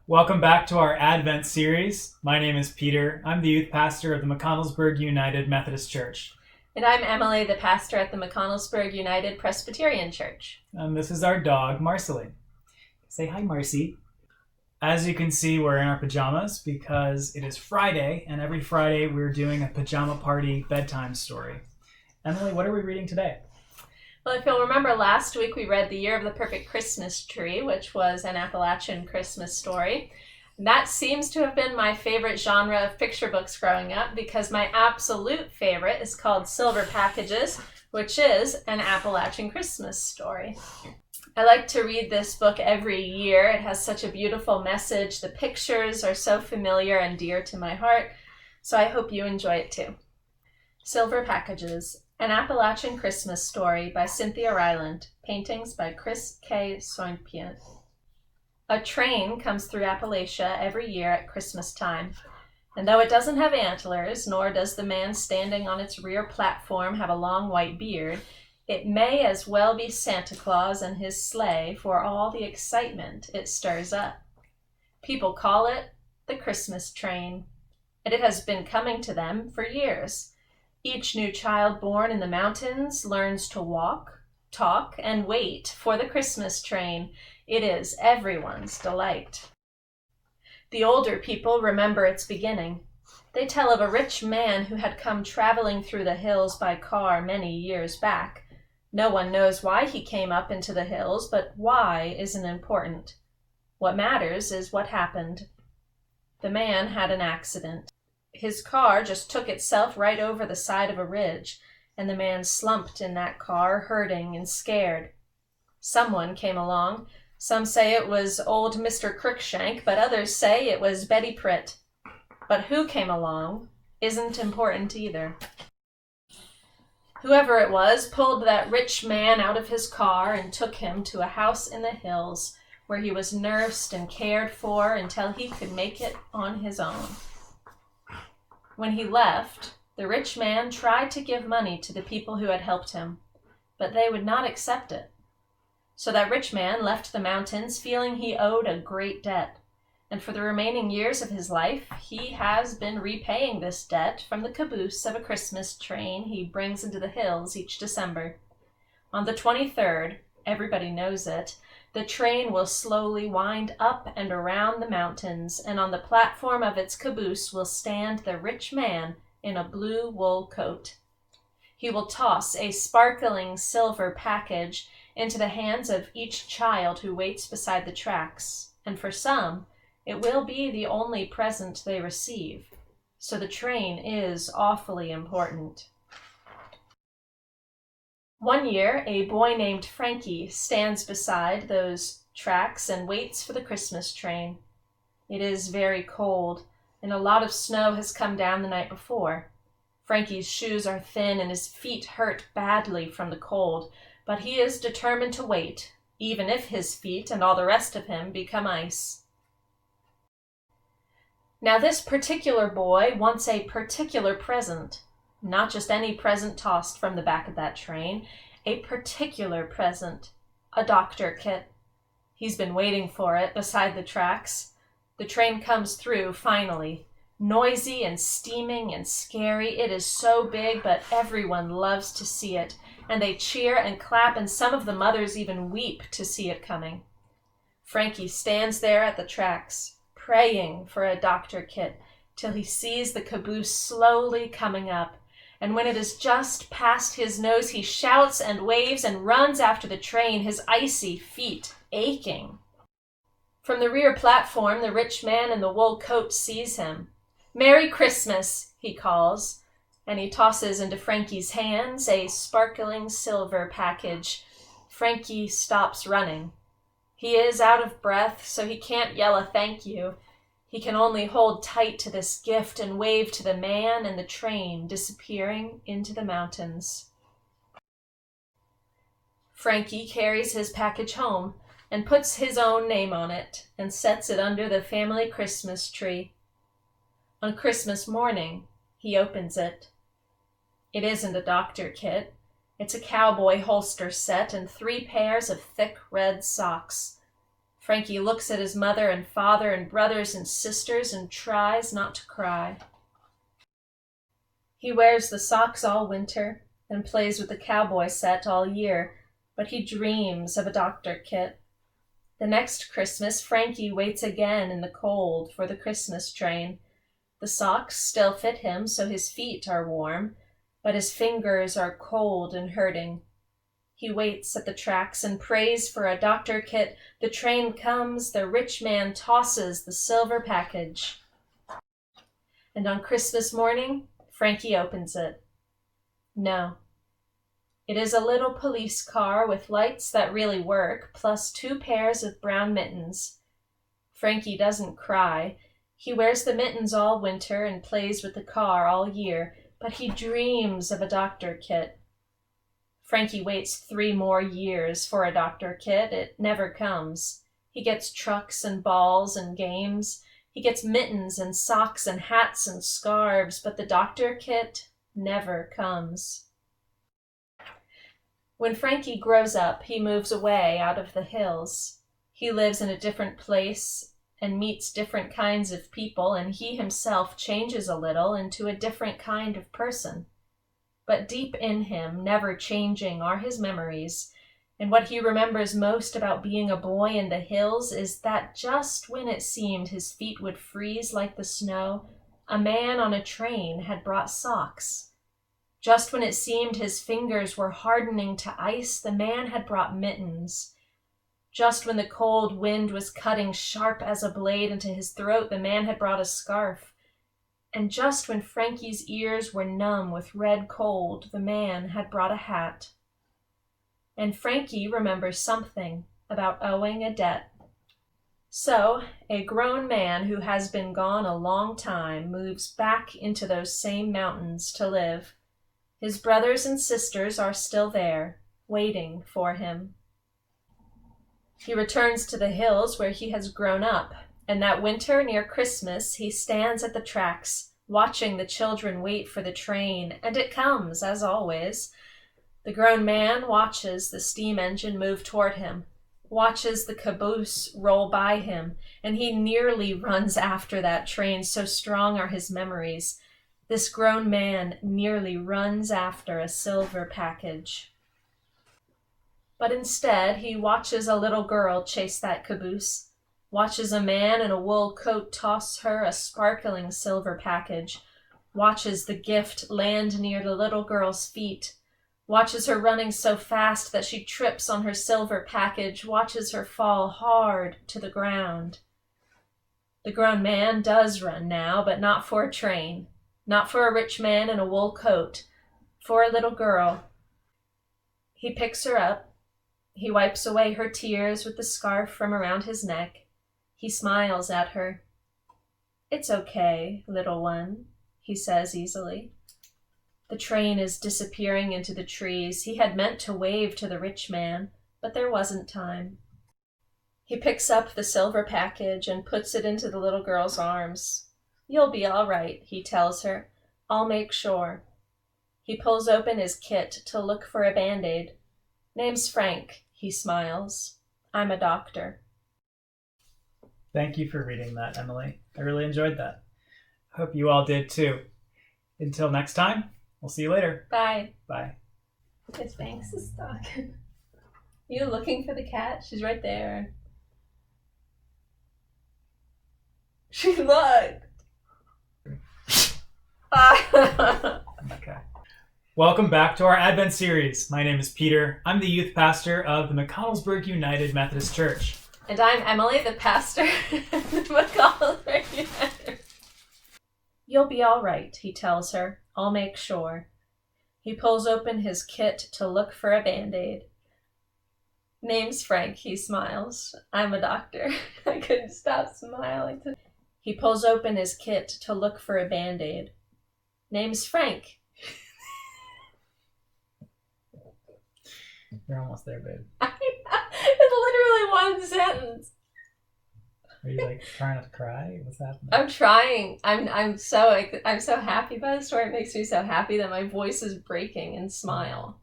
Welcome back to our Advent series. My name is Peter. I'm the youth pastor of the McConnellsburg United Methodist Church. And I'm Emily, the pastor at the McConnellsburg United Presbyterian Church. And this is our dog, Marcelly. Say hi, Marcy. As you can see, we're in our pajamas because it is Friday, and every Friday we're doing a pajama party bedtime story. Emily, what are we reading today? Well, if you'll remember, last week we read The Year of the Perfect Christmas Tree, which was an Appalachian Christmas story. And that seems to have been my favorite genre of picture books growing up because my absolute favorite is called Silver Packages, which is an Appalachian Christmas story. I like to read this book every year. It has such a beautiful message. The pictures are so familiar and dear to my heart, so I hope you enjoy it too. Silver Packages, an Appalachian Christmas Story by Cynthia Rylant, paintings by Chris K. Soentpiet. A train comes through Appalachia every year at Christmas time, and though it doesn't have antlers, nor does the man standing on its rear platform have a long white beard, it may as well be Santa Claus and his sleigh for all the excitement it stirs up. People call it the Christmas train, and it has been coming to them for years. Each new child born in the mountains learns to walk, talk, and wait for the Christmas train. It is everyone's delight. The older people remember its beginning. They tell of a rich man who had come traveling through the hills by car many years back. No one knows why he came up into the hills, but why isn't important. What matters is what happened. The man had an accident. His car just took itself right over the side of a ridge, and the man slumped in that car, hurting and scared. Someone came along. Some say it was old Mr. Crookshank, but others say it was Betty Pritt. But who came along isn't important either. Whoever it was pulled that rich man out of his car and took him to a house in the hills where he was nursed and cared for until he could make it on his own. When he left, the rich man tried to give money to the people who had helped him, but they would not accept it. So that rich man left the mountains feeling he owed a great debt, and for the remaining years of his life, he has been repaying this debt from the caboose of a Christmas train he brings into the hills each December. On the 23rd, everybody knows it, the train will slowly wind up and around the mountains, and on the platform of its caboose will stand the rich man in a blue wool coat. He will toss a sparkling silver package into the hands of each child who waits beside the tracks, and for some, it will be the only present they receive. So the train is awfully important. One year, a boy named Frankie stands beside those tracks and waits for the Christmas train. It is very cold, and a lot of snow has come down the night before. Frankie's shoes are thin and his feet hurt badly from the cold, but he is determined to wait, even if his feet and all the rest of him become ice. Now this particular boy wants a particular present. Not just any present tossed from the back of that train, a particular present, a doctor kit. He's been waiting for it beside the tracks. The train comes through finally, noisy and steaming and scary. It is so big, but everyone loves to see it, and they cheer and clap, and some of the mothers even weep to see it coming. Frankie stands there at the tracks, praying for a doctor kit, till he sees the caboose slowly coming up. And when it is just past his nose, he shouts and waves and runs after the train, his icy feet aching. From the rear platform, the rich man in the wool coat sees him. "Merry Christmas," he calls, and he tosses into Frankie's hands a sparkling silver package. Frankie stops running. He is out of breath, so he can't yell a thank you. He can only hold tight to this gift and wave to the man and the train disappearing into the mountains. Frankie carries his package home and puts his own name on it and sets it under the family Christmas tree. On Christmas morning, he opens it. It isn't a doctor kit. It's a cowboy holster set and 3 pairs of thick red socks. Frankie looks at his mother and father and brothers and sisters and tries not to cry. He wears the socks all winter and plays with the cowboy set all year, but he dreams of a doctor kit. The next Christmas, Frankie waits again in the cold for the Christmas train. The socks still fit him, so his feet are warm, but his fingers are cold and hurting. He waits at the tracks and prays for a doctor kit. The train comes, the rich man tosses the silver package. And on Christmas morning, Frankie opens it. No. It is a little police car with lights that really work, plus 2 pairs of brown mittens. Frankie doesn't cry. He wears the mittens all winter and plays with the car all year, but he dreams of a doctor kit. Frankie waits 3 more years for a doctor kit. It never comes. He gets trucks and balls and games. He gets mittens and socks and hats and scarves, but the doctor kit never comes. When Frankie grows up, he moves away out of the hills. He lives in a different place and meets different kinds of people, and he himself changes a little into a different kind of person. But deep in him, never changing, are his memories, and what he remembers most about being a boy in the hills is that just when it seemed his feet would freeze like the snow, a man on a train had brought socks. Just when it seemed his fingers were hardening to ice, the man had brought mittens. Just when the cold wind was cutting sharp as a blade into his throat, the man had brought a scarf. And just when Frankie's ears were numb with red cold, the man had brought a hat. And Frankie remembers something about owing a debt. So, a grown man who has been gone a long time moves back into those same mountains to live. His brothers and sisters are still there, waiting for him. He returns to the hills where he has grown up, and that winter near Christmas he stands at the tracks, watching the children wait for the train, and it comes, as always. The grown man watches the steam engine move toward him, watches the caboose roll by him, and he nearly runs after that train, so strong are his memories. This grown man nearly runs after a silver package. But instead, he watches a little girl chase that caboose, watches a man in a wool coat toss her a sparkling silver package, watches the gift land near the little girl's feet, watches her running so fast that she trips on her silver package, watches her fall hard to the ground. The grown man does run now, but not for a train, not for a rich man in a wool coat, for a little girl. He picks her up. He wipes away her tears with the scarf from around his neck. He smiles at her. "It's okay, little one," he says easily. The train is disappearing into the trees. He had meant to wave to the rich man, but there wasn't time. He picks up the silver package and puts it into the little girl's arms. "You'll be all right," he tells her. "I'll make sure." He pulls open his kit to look for a Band-Aid. "Name's Frank," he smiles. "I'm a doctor." Thank you for reading that, Emily. I really enjoyed that. I hope you all did too. Until next time, we'll see you later. Bye. Bye. It's Banks' dog. You looking for the cat? She's right there. She looked. Okay. Welcome back to our Advent series. My name is Peter. I'm the youth pastor of the McConnellsburg United Methodist Church. And I'm Emily, the pastor of the McConnellsburg United. "You'll be all right," he tells her. "I'll make sure." He pulls open his kit to look for a Band-Aid. "Name's Frank," he smiles. "I'm a doctor." I couldn't stop smiling. He pulls open his kit to look for a Band-Aid. "Name's Frank." You're almost there, babe. It's literally one sentence. Are you like trying not to cry? What's happening? I'm trying. I'm so happy by the story. It makes me so happy that my voice is breaking in smile.